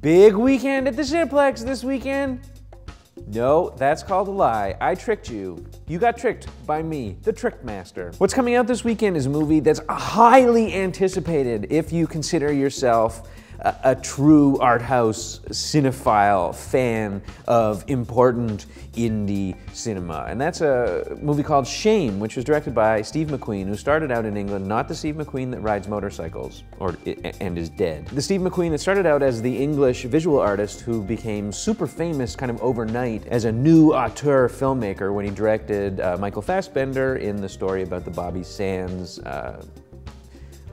Big weekend at the Cineplex this weekend. No, that's called a lie. I tricked you. You got tricked by me, the Trick Master. What's coming out this weekend is a movie that's highly anticipated if you consider yourself a true art house cinephile fan of important indie cinema. And that's a movie called Shame, which was directed by Steve McQueen, who started out in England, not the Steve McQueen that rides motorcycles and is dead. The Steve McQueen that started out as the English visual artist who became super famous kind of overnight as a new auteur filmmaker when he directed Michael Fassbender in the story about the Bobby Sands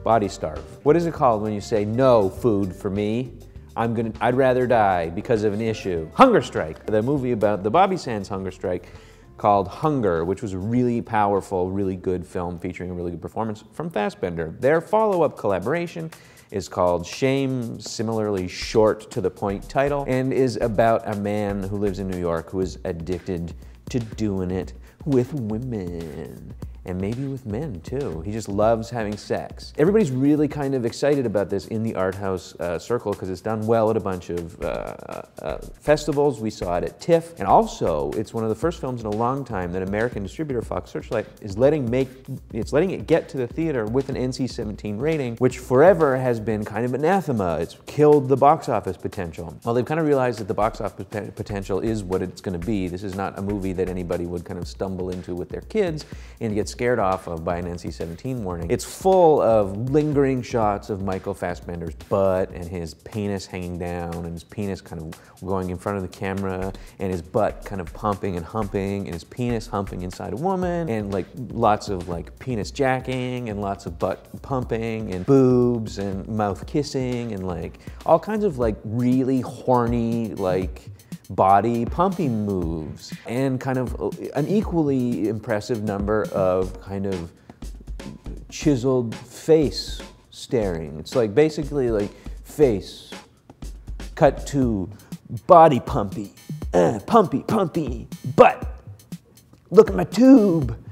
body starve. What is it called when you say no food for me? I'd rather die because of an issue. Hunger Strike, the movie about the Bobby Sands hunger strike called Hunger, which was a really powerful, really good film featuring a really good performance from Fassbender. Their follow-up collaboration is called Shame, similarly short to the point title, and is about a man who lives in New York who is addicted to doing it with women. And maybe with men too. He just loves having sex. Everybody's really kind of excited about this in the art house circle because it's done well at a bunch of festivals. We saw it at TIFF. And also, it's one of the first films in a long time that American distributor Fox Searchlight is letting it get to the theater with an NC-17 rating, which forever has been kind of anathema. It's killed the box office potential. Well, they've kind of realized that the box office potential is what it's going to be. This is not a movie that anybody would kind of stumble into with their kids and get scared off of by an NC-17 warning. It's full of lingering shots of Michael Fassbender's butt and his penis hanging down and his penis kind of going in front of the camera and his butt kind of pumping and humping and his penis humping inside a woman and like lots of like penis jacking and lots of butt pumping and boobs and mouth kissing and like all kinds of like really horny like body pumping moves, and kind of an equally impressive number of kind of chiseled face staring. It's like basically like face cut to body pumpy, pumpy, butt, look at my tube,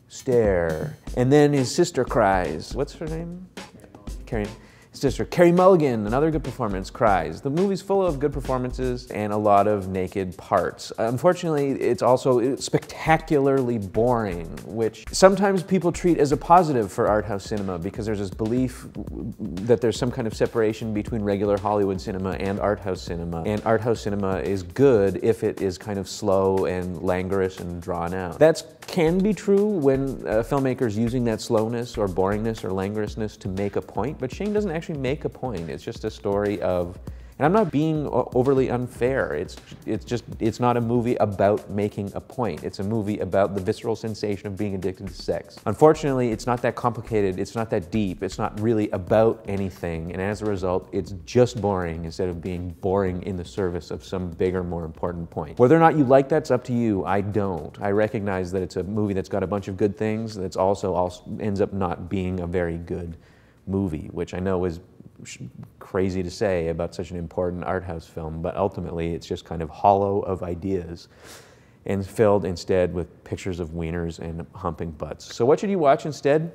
stare. And then his sister cries. What's her name? Carey. Sister Carey Mulligan, another good performance, cries. The movie's full of good performances and a lot of naked parts. Unfortunately, it's also spectacularly boring, which sometimes people treat as a positive for art house cinema because there's this belief that there's some kind of separation between regular Hollywood cinema and art house cinema. And art house cinema is good if it is kind of slow and languorous and drawn out. That can be true when filmmakers using that slowness or boringness or languorousness to make a point, but Shame doesn't actually make a point. It's just a story of, and I'm not being overly unfair, it's not a movie about making a point. It's a movie about the visceral sensation of being addicted to sex. Unfortunately, it's not that complicated, it's not that deep, it's not really about anything, and as a result, it's just boring instead of being boring in the service of some bigger, more important point. Whether or not you like that's up to you. I don't. I recognize that it's a movie that's got a bunch of good things that's also ends up not being a very good movie, which I know is crazy to say about such an important art house film, but ultimately it's just kind of hollow of ideas and filled instead with pictures of wieners and humping butts. So what should you watch instead?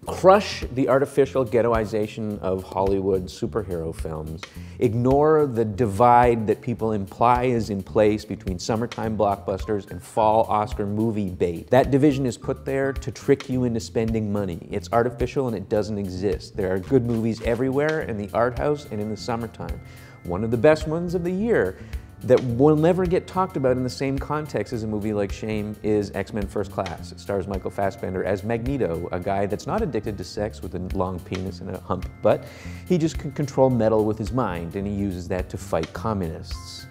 Crush the artificial ghettoization of Hollywood superhero films. Ignore the divide that people imply is in place between summertime blockbusters and fall Oscar movie bait. That division is put there to trick you into spending money. It's artificial and it doesn't exist. There are good movies everywhere in the art house and in the summertime. One of the best ones of the year that will never get talked about in the same context as a movie like Shame is X-Men First Class. It stars Michael Fassbender as Magneto, a guy that's not addicted to sex with a long penis and a hump butt. He just can control metal with his mind, and he uses that to fight communists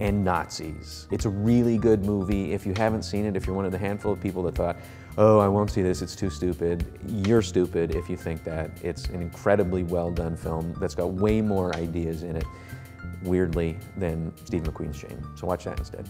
and Nazis. It's a really good movie. If you haven't seen it, if you're one of the handful of people that thought, oh, I won't see this, it's too stupid, you're stupid if you think that. It's an incredibly well done film that's got way more ideas in it, weirdly, than Steve McQueen's Shame. So watch that instead.